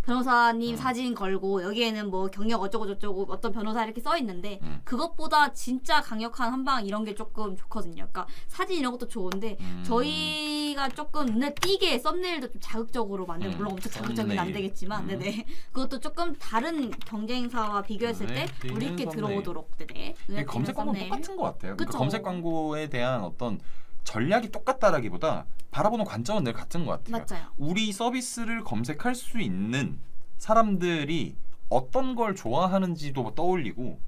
변호사님 사진 걸고 여기에는 뭐 경력 어쩌고 저쩌고 어떤 변호사 이렇게 써 있는데 그것보다 진짜 강력한 한방 이런 게 조금 좋거든요. 그러니까 사진 이런 것도 좋은데 저희가 조금 눈에 띄게 썸네일도 좀 자극적으로 만들고 물론 엄청 자극적이면 안 썸네일. 되겠지만 네네 그것도 조금 다른 경쟁사와 비교했을 때 눈에 우리 있게 띄는 들어오도록 네네 눈에 이 검색 띄는 광고는 썸네일. 똑같은 것 같아요. 그러니까 그쵸. 검색 광고에 대한 어떤 전략이 똑같다라기보다 바라보는 관점은 늘 같은 것 같아요. 맞아요. 우리 서비스를 검색할 수 있는 사람들이 어떤 걸 좋아하는지도 떠올리고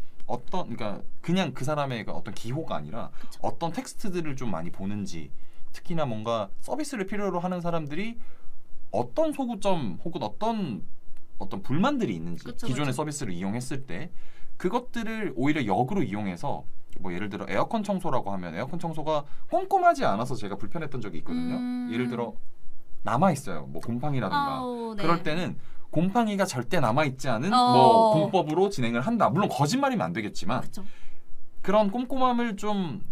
그러니까 그냥 그 사람의 어떤 기호가 아니라 그쵸. 어떤 텍스트들을 좀 많이 보는지 특히나 뭔가 서비스를 필요로 하는 사람들이 어떤 소구점 혹은 어떤 불만들이 있는지 그쵸, 기존의 그쵸. 서비스를 이용했을 때 그것들을 오히려 역으로 이용해서 뭐 예를 들어 에어컨 청소라고 하면 에어컨 청소가 꼼꼼하지 않아서 제가 불편했던 적이 있거든요. 예를 들어 남아 있어요. 뭐 곰팡이라든가. 네. 그럴 때는 곰팡이가 절대 남아 있지 않은 어. 뭐 공법으로 진행을 한다. 물론 거짓말이면 안 되겠지만 그쵸. 그런 꼼꼼함을 좀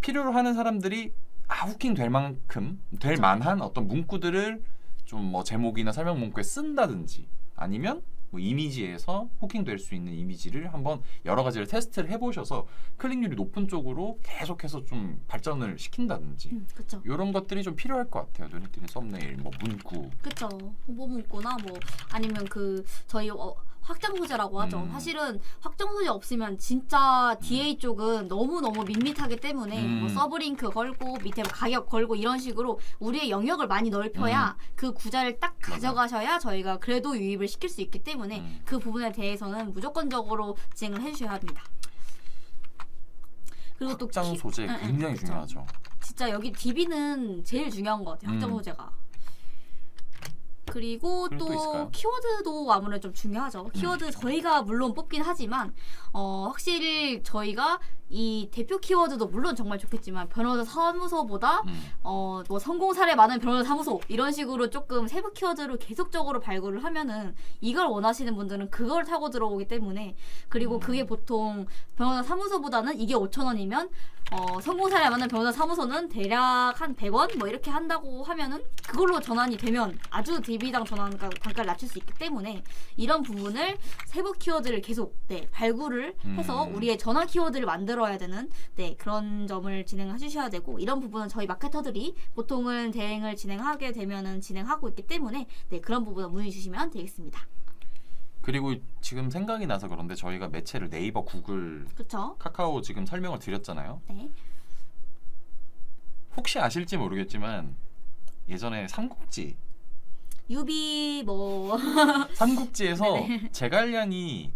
필요로 하는 사람들이 후킹 될 만큼 될 그쵸. 만한 어떤 문구들을 좀 뭐 제목이나 설명 문구에 쓴다든지 아니면 뭐 이미지에서 후킹 될 수 있는 이미지를 한번 여러 가지를 테스트를 해보셔서 클릭률이 높은 쪽으로 계속해서 좀 발전을 시킨다든지 그쵸. 이런 것들이 좀 필요할 것 같아요. 눈에 띄는 썸네일, 뭐 문구. 그쵸. 홍보 문구나 뭐 아니면 그 저희 확장 소재라고 하죠. 사실은 확장 소재 없으면 진짜 DA 쪽은 너무너무 밋밋하기 때문에 뭐 서브링크 걸고 밑에 뭐 가격 걸고 이런 식으로 우리의 영역을 많이 넓혀야 그 구자를 딱 가져가셔야 저희가 그래도 유입을 시킬 수 있기 때문에 그 부분에 대해서는 무조건적으로 진행을 해주셔야 합니다. 그리고 또 확장 소재 굉장히 그쵸. 중요하죠. 진짜 여기 DB는 제일 중요한 것 같아요. 확장 소재가. 그리고 또 또 있을까요? 키워드도 아무래도 좀 중요하죠. 키워드 저희가 물론 뽑긴 하지만 확실히 저희가 이 대표 키워드도 물론 정말 좋겠지만 변호사 사무소보다 뭐 성공 사례 많은 변호사 사무소 이런 식으로 조금 세부 키워드를 계속적으로 발굴을 하면은 이걸 원하시는 분들은 그걸 타고 들어오기 때문에 그리고 그게 보통 변호사 사무소보다는 이게 5,000원이면 성공 사례 많은 변호사 사무소는 대략 한 100원 뭐 이렇게 한다고 하면은 그걸로 전환이 되면 아주 DB당 단가를 낮출 수 있기 때문에 이런 부분을 세부 키워드를 계속 발굴을 해서 우리의 전환 키워드를 만들어야 되는 그런 점을 진행해 주셔야 되고 이런 부분은 저희 마케터들이 보통은 대행을 진행하게 되면은 진행하고 있기 때문에 그런 부분은 문의 주시면 되겠습니다. 그리고 지금 생각이 나서 그런데 저희가 매체를 네이버, 구글, 그렇죠? 카카오 지금 설명을 드렸잖아요. 네. 혹시 아실지 모르겠지만 예전에 삼국지 유비 뭐 삼국지에서 제갈량이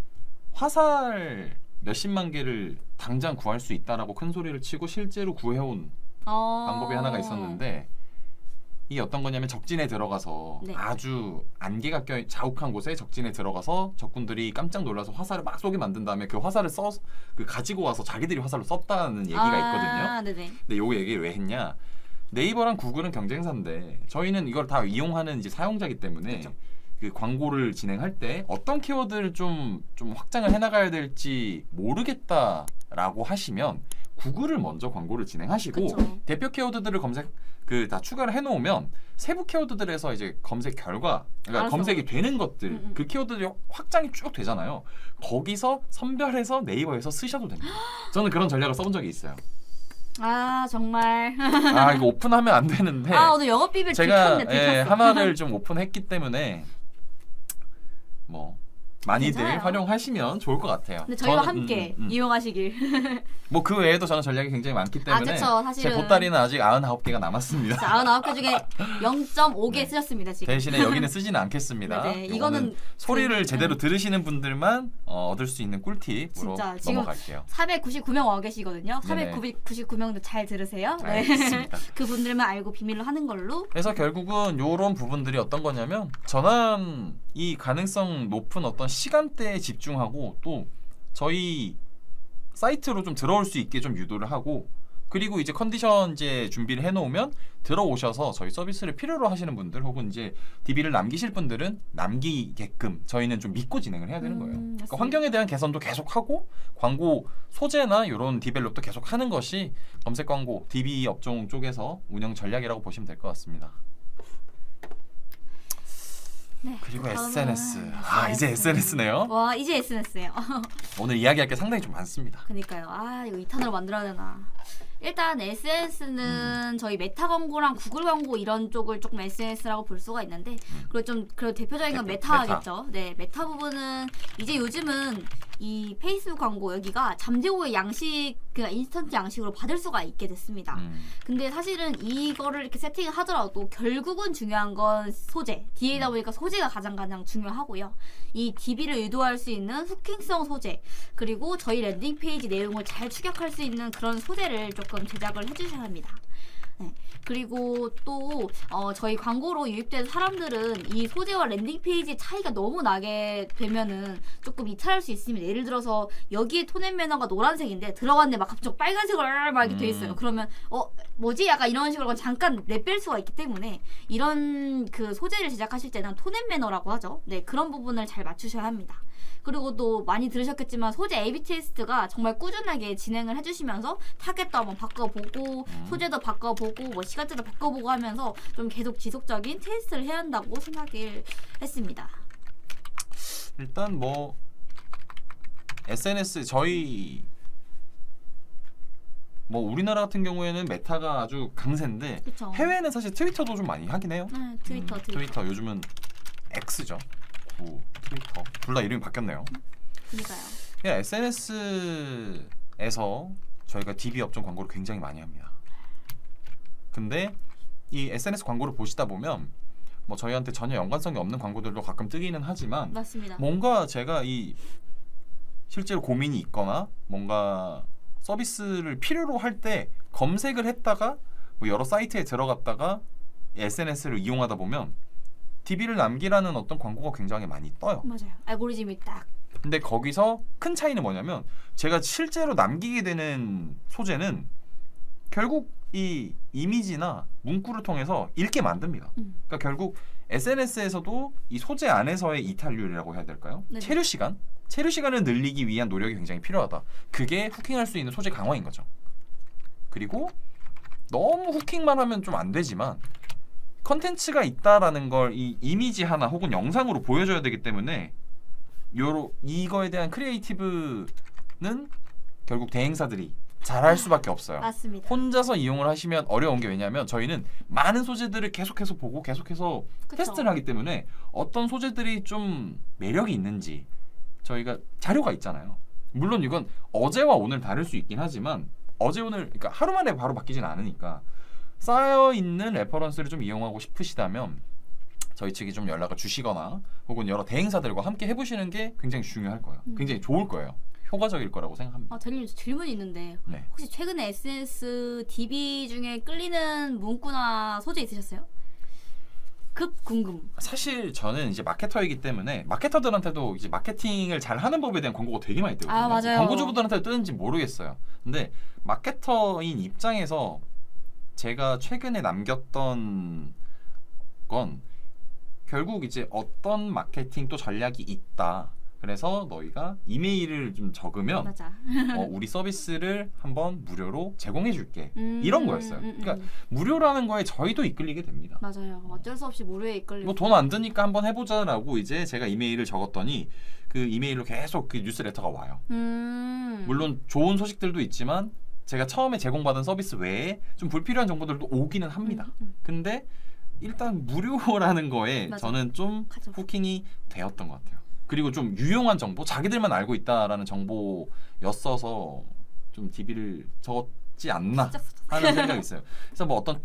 화살 몇십만 개를 당장 구할 수 있다라고 큰 소리를 치고 실제로 구해온 방법이 하나가 있었는데 이 어떤 거냐면 적진에 들어가서 아주 안개가 껴 자욱한 곳에 적진에 들어가서 적군들이 깜짝 놀라서 화살을 막 쏘게 만든 다음에 그 화살을 가지고 와서 자기들이 화살로 썼다는 얘기가 있거든요. 네네. 근데 요 얘기를 왜 했냐? 네이버랑 구글은 경쟁사인데 저희는 이걸 다 이용하는 이제 사용자이기 때문에 그쵸. 그 광고를 진행할 때 어떤 키워드를 좀 확장을 해나가야 될지 모르겠다라고 하시면 구글을 먼저 광고를 진행하시고 그쵸. 대표 키워드들을 다 추가를 해놓으면 세부 키워드들에서 이제 검색 결과 그러니까 알았어. 검색이 되는 것들 그 키워드들이 확장이 쭉 되잖아요. 거기서 선별해서 네이버에서 쓰셔도 됩니다. 저는 그런 전략을 써본 적이 있어요. 정말 이거 오픈하면 안 되는데 오늘 영업 비밀 제가 들켰네. 하나를 좀 오픈했기 때문에 뭐 많이들 괜찮아요. 활용하시면 좋을 것 같아요. 근데 저희와 저는, 함께 이용하시길. 뭐 그 외에도 저는 전략이 굉장히 많기 때문에 그쵸. 제 사실은. 보따리는 아직 99개가 남았습니다. 99개 중에 0.5개 네. 쓰셨습니다 지금. 대신에 여기는 쓰지는 않겠습니다. 네네. 요거는 이거는 소리를 그- 제대로 들으시는 분들만 얻을 수 있는 꿀팁으로 진짜 지금 넘어갈게요. 499명 와 계시거든요. 네네. 499명도 잘 들으세요. 네. 알겠습니다. 그분들만 알고 비밀로 하는 걸로. 그래서 결국은 이런 부분들이 어떤 거냐면 전환이 가능성 높은 어떤 시간대에 집중하고 또 저희 사이트로 좀 들어올 수 있게 좀 유도를 하고 그리고 이제 컨디션 이제 준비를 해놓으면 들어오셔서 저희 서비스를 필요로 하시는 분들 혹은 이제 DB를 남기실 분들은 남기게끔 저희는 좀 믿고 진행을 해야 되는 거예요. 그러니까 맞습니다. 환경에 대한 개선도 계속하고 광고 소재나 이런 디벨롭도 계속하는 것이 검색 광고 DB 업종 쪽에서 운영 전략이라고 보시면 될 것 같습니다. 네. 그리고 다음은 SNS. 이제 SNS네요. 와 이제 SNS예요. 오늘 이야기할 게 상당히 좀 많습니다. 그니까요. 이거 2탄으로 만들어야 되나. 일단 SNS는 저희 메타 광고랑 구글 광고 이런 쪽을 조금 SNS라고 볼 수가 있는데 그리고 좀 그래도 대표적인 건 메타겠죠. 네, 메타 부분은 이제 요즘은 이 페이스북 광고 여기가 잠재 후의 양식 그 인스턴트 양식으로 받을 수가 있게 됐습니다. 근데 사실은 이거를 이렇게 세팅을 하더라도 결국은 중요한 건 소재. DA다 보니까 소재가 가장 중요하고요. 이 DB를 유도할 수 있는 후킹성 소재 그리고 저희 랜딩 페이지 내용을 잘 추격할 수 있는 그런 소재를 조금 제작을 해주셔야 합니다. 네. 그리고 또 저희 광고로 유입된 사람들은 이 소재와 랜딩 페이지 차이가 너무 나게 되면은 조금 이탈할 수 있습니다. 예를 들어서 여기에 톤앤 매너가 노란색인데 들어갔는데 막 갑자기 빨간색으로 막 이렇게 돼 있어요. 그러면 뭐지? 약간 이런 식으로 잠깐 내뺄 수가 있기 때문에 이런 그 소재를 제작하실 때는 톤앤 매너라고 하죠. 네, 그런 부분을 잘 맞추셔야 합니다. 그리고 또 많이 들으셨겠지만 소재 A/B 테스트가 정말 꾸준하게 진행을 해주시면서 타겟도 한번 바꿔보고 소재도 바꿔보고 뭐 시간대도 바꿔보고 하면서 좀 계속 지속적인 테스트를 해야 한다고 생각을 했습니다. 일단 뭐 SNS 저희 뭐 우리나라 같은 경우에는 메타가 아주 강세인데 그쵸. 해외는 사실 트위터도 좀 많이 하긴 해요. 네, 트위터. 요즘은 X죠. 트위터 둘 다 이름이 바뀌었네요. 그러니까요. SNS에서 저희가 DB 업종 광고를 굉장히 많이 합니다. 근데 이 SNS 광고를 보시다 보면 뭐 저희한테 전혀 연관성이 없는 광고들도 가끔 뜨기는 하지만 맞습니다. 뭔가 제가 실제로 고민이 있거나 뭔가 서비스를 필요로 할 때 검색을 했다가 뭐 여러 사이트에 들어갔다가 SNS를 이용하다 보면 DB를 남기라는 어떤 광고가 굉장히 많이 떠요. 맞아요. 알고리즘이 딱. 근데 거기서 큰 차이는 뭐냐면 제가 실제로 남기게 되는 소재는 결국 이 이미지나 문구를 통해서 읽게 만듭니다. 그러니까 결국 SNS에서도 이 소재 안에서의 이탈률이라고 해야 될까요? 네네. 체류 시간을 늘리기 위한 노력이 굉장히 필요하다. 그게 후킹할 수 있는 소재 강화인 거죠. 그리고 너무 후킹만 하면 좀 안 되지만 컨텐츠가 있다라는 걸 이 이미지 하나 혹은 영상으로 보여줘야 되기 때문에 이거에 대한 크리에이티브는 결국 대행사들이 잘할 수밖에 없어요. 맞습니다. 혼자서 이용을 하시면 어려운 게 왜냐하면 저희는 많은 소재들을 계속해서 보고 계속해서 그쵸. 테스트를 하기 때문에 어떤 소재들이 좀 매력이 있는지 저희가 자료가 있잖아요. 물론 이건 어제와 오늘 다를 수 있긴 하지만 어제 오늘 그러니까 하루 만에 바로 바뀌진 않으니까 쌓여있는 레퍼런스를 좀 이용하고 싶으시다면 저희 측이 좀 연락을 주시거나 혹은 여러 대행사들과 함께 해보시는 게 굉장히 중요할 거예요. 굉장히 좋을 거예요. 효과적일 거라고 생각합니다. 대리님 저 질문이 있는데 네. 혹시 최근에 SNS DB 중에 끌리는 문구나 소재 있으셨어요? 급 궁금. 사실 저는 이제 마케터이기 때문에 마케터들한테도 이제 마케팅을 잘 하는 법에 대한 광고가 되게 많이 뜨거든요. 맞아요. 광고주분들한테 뜨는지 모르겠어요. 근데 마케터인 입장에서 제가 최근에 남겼던 건 결국 이제 어떤 마케팅 또 전략이 있다. 그래서 너희가 이메일을 좀 적으면 맞아. 우리 서비스를 한번 무료로 제공해 줄게. 이런 거였어요. 그러니까 음. 무료라는 거에 저희도 이끌리게 됩니다. 맞아요. 어쩔 수 없이 무료에 이끌리고. 뭐 돈 안 드니까 한번 해보자라고 이제 제가 이메일을 적었더니 그 이메일로 계속 그 뉴스레터가 와요. 물론 좋은 소식들도 있지만 제가 처음에 제공받은 서비스 외에 좀 불필요한 정보들도 오기는 합니다. 근데 일단 무료라는 거에 맞아. 저는 좀 가죠. 후킹이 되었던 것 같아요. 그리고 좀 유용한 정보, 자기들만 알고 있다라는 정보였어서 좀 DB를 적었지 않나 하는 생각이 있어요. 그래서 뭐 어떤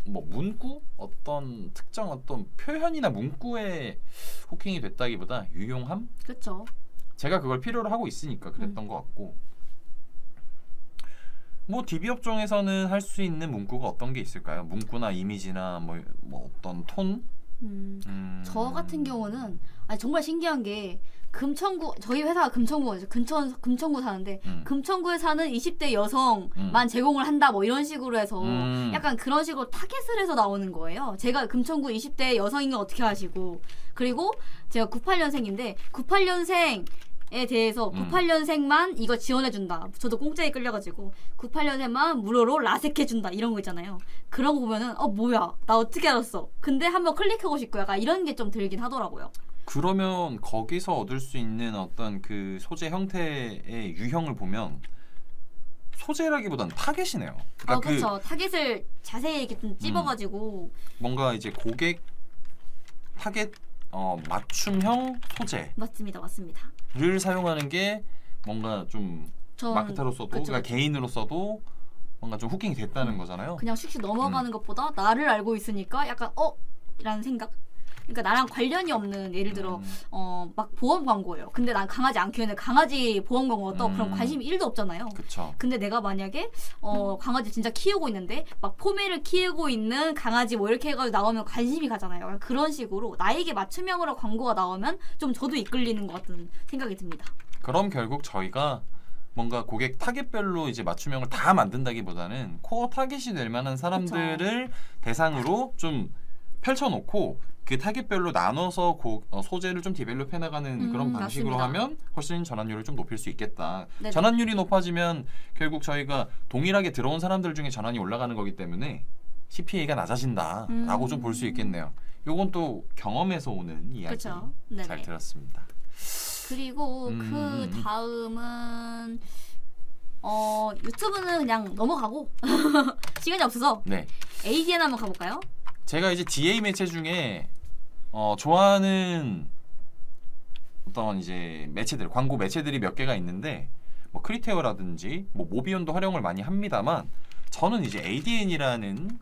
뭐 문구, 어떤 특정 어떤 표현이나 문구에 호킹이 됐다기보다 유용함? 그렇죠. 제가 그걸 필요로 하고 있으니까 그랬던 것 같고. 뭐 DB 업종에서는 할 수 있는 문구가 어떤 게 있을까요? 문구나 이미지나 뭐 어떤 톤? 저 같은 경우는 정말 신기한 게 금천구, 저희 회사가 금천구죠. 금천구 사는데 금천구에 사는 20대 여성만 제공을 한다 뭐 이런 식으로 해서 약간 그런 식으로 타겟을 해서 나오는 거예요. 제가 금천구 20대 여성인 건 어떻게 아시고, 그리고 제가 98년생인데 98년생에 대해서 98년생만 이거 지원해준다. 저도 공짜에 끌려가지고 98년생만 무료로 라섹해준다 이런 거 있잖아요. 그런 거 보면은 뭐야 나 어떻게 알았어. 근데 한번 클릭하고 싶고 약간 이런 게 좀 들긴 하더라고요. 그러면 거기서 얻을 수 있는 어떤 그 소재 형태의 유형을 보면 소재라기보단 타겟이네요. 그러니까 그렇죠. 타겟을 자세히 이렇게 좀 찝어가지고 뭔가 이제 고객 타겟 맞춤형 소재를 맞습니다. 사용하는 게 뭔가 좀 마케터로서도 그러니까 개인으로서도 뭔가 좀 후킹이 됐다는 거잖아요. 그냥 슉슉 넘어가는 것보다 나를 알고 있으니까 약간 이라는 생각. 그러니까 나랑 관련이 없는 예를 들어 막 보험 광고예요. 근데 난 강아지 안 키우는데 강아지 보험 광고가 떠. 그럼 관심이 1도 없잖아요. 그쵸. 근데 내가 만약에 강아지 진짜 키우고 있는데 막 포메를 키우고 있는 강아지 뭐 이렇게 해가지고 나오면 관심이 가잖아요. 그런 식으로 나에게 맞춤형으로 광고가 나오면 좀 저도 이끌리는 것 같은 생각이 듭니다. 그럼 결국 저희가 뭔가 고객 타겟별로 이제 맞춤형을 다 만든다기보다는 코어 타겟이 될 만한 사람들을 대상으로 좀 펼쳐놓고 그 타겟별로 나눠서 소재를 좀 디벨롭 해나가는 그런 방식으로 맞습니다. 하면 훨씬 전환율을 좀 높일 수 있겠다. 네네. 전환율이 높아지면 결국 저희가 동일하게 들어온 사람들 중에 전환이 올라가는 거기 때문에 CPA가 낮아진다라고 좀 볼 수 있겠네요. 요건 또 경험에서 오는 이야기 그쵸. 잘 네네. 들었습니다. 그리고 그 다음은 유튜브는 그냥 넘어가고 시간이 없어서 네, ADN 한번 가볼까요? 제가 이제 DA 매체 중에 좋아하는 어떤 이제 매체들, 광고 매체들이 몇 개가 있는데 뭐 크리테어라든지 뭐 모비온도 활용을 많이 합니다만 저는 이제 ADN이라는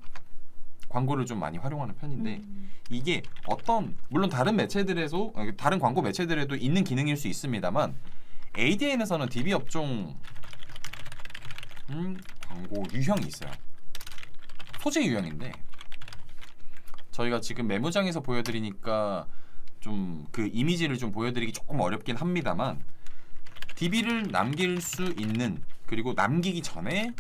광고를 좀 많이 활용하는 편인데 이게 물론 다른 매체들에서 다른 광고 매체들에도 있는 기능일 수 있습니다만 ADN에서는 DB 업종 광고 유형이 있어요. 소재 유형인데 저희가 지금 메모장에서 보여드리니까 좀 그 이미지를 좀 보여드리기 조금 어렵긴 합니다만 DB를 남길 수 있는 그리고 남기기 전에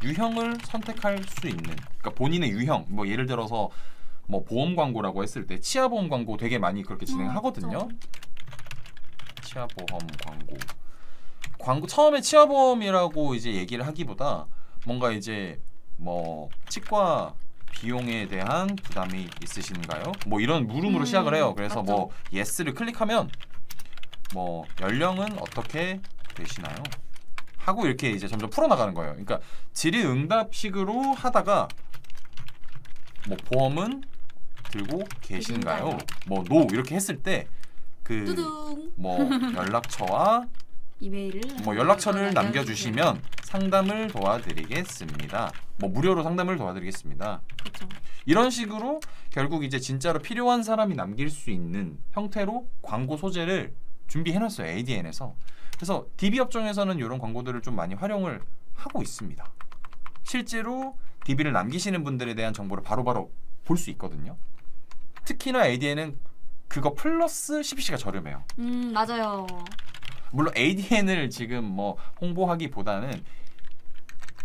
유형을 선택할 수 있는 그러니까 본인의 유형 뭐 예를 들어서 뭐 보험 광고라고 했을 때 치아 보험 광고 되게 많이 그렇게 진행하거든요. 치아 보험 광고 처음에 치아 보험이라고 이제 얘기를 하기보다 뭔가 이제 뭐 치과 비용에 대한 부담이 있으신가요? 뭐 이런 물음으로 시작을 해요. 그래서 맞죠. 뭐 예스를 클릭하면 뭐 연령은 어떻게 되시나요? 하고 이렇게 이제 점점 풀어나가는 거예요. 그러니까 질의응답식으로 하다가 뭐 보험은 들고 계신가요? 뭐 노 이렇게 했을 때 그 뚜둥 뭐 연락처와 이메일을 뭐 연락처를 남겨주시면 상담을 도와드리겠습니다. 뭐 무료로 상담을 도와드리겠습니다. 그렇죠. 이런 식으로 결국 이제 진짜로 필요한 사람이 남길 수 있는 형태로 광고 소재를 준비해놨어요. ADN에서. 그래서 DB 업종에서는 이런 광고들을 좀 많이 활용을 하고 있습니다. 실제로 DB를 남기시는 분들에 대한 정보를 바로바로 볼 수 있거든요. 특히나 ADN은 그거 플러스 CPC가 저렴해요. 맞아요. 물론 ADN을 지금 뭐 홍보하기보다는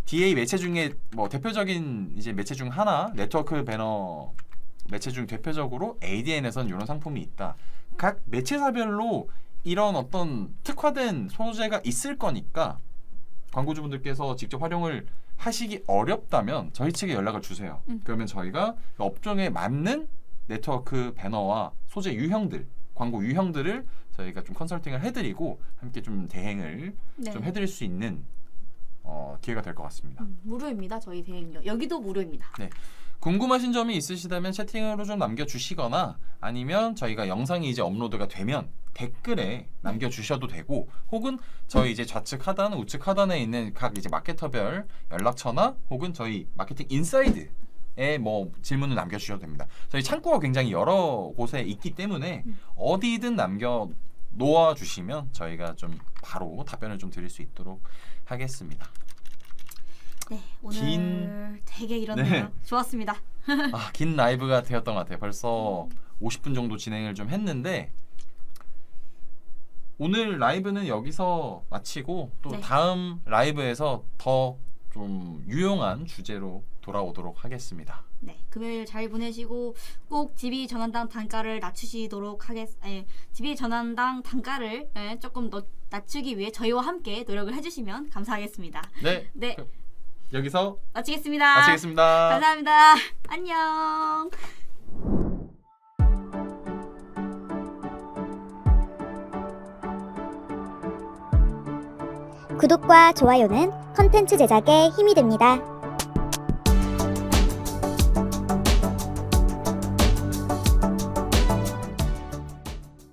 DA 매체 중에 뭐 대표적인 이제 매체 중 하나, 네트워크 배너 매체 중 대표적으로 ADN에서는 이런 상품이 있다. 각 매체사별로 이런 어떤 특화된 소재가 있을 거니까 광고주분들께서 직접 활용을 하시기 어렵다면 저희 측에 연락을 주세요. 그러면 저희가 업종에 맞는 네트워크 배너와 소재 유형들, 광고 유형들을 저희가 좀 컨설팅을 해드리고 함께 좀 대행을 네. 좀 해드릴 수 있는 기회가 될 것 같습니다. 무료입니다. 저희 대행료. 여기도 무료입니다. 네. 궁금하신 점이 있으시다면 채팅으로 좀 남겨주시거나 아니면 저희가 영상이 이제 업로드가 되면 댓글에 남겨주셔도 되고 혹은 저희 이제 좌측 하단, 우측 하단에 있는 각 이제 마케터별 연락처나 혹은 저희 마케팅 인사이드에 뭐 질문을 남겨주셔도 됩니다. 저희 창구가 굉장히 여러 곳에 있기 때문에 어디든 남겨 놓아주시면 저희가 좀 바로 답변을 좀 드릴 수 있도록 하겠습니다. 네, 오늘 되게 길었네요. 네. 좋았습니다. 긴 라이브가 되었던 것 같아요. 벌써 50분 정도 진행을 좀 했는데 오늘 라이브는 여기서 마치고 또 네. 다음 라이브에서 더 좀 유용한 주제로 돌아오도록 하겠습니다. 네, 금요일 잘 보내시고 꼭 집이 전환당 단가를 낮추시도록 집이 전환당 단가를 조금 낮추기 위해 저희와 함께 노력을 해주시면 감사하겠습니다. 네, 네, 여기서 마치겠습니다. 마치겠습니다. 감사합니다. 안녕. 구독과 좋아요는 컨텐츠 제작에 힘이 됩니다.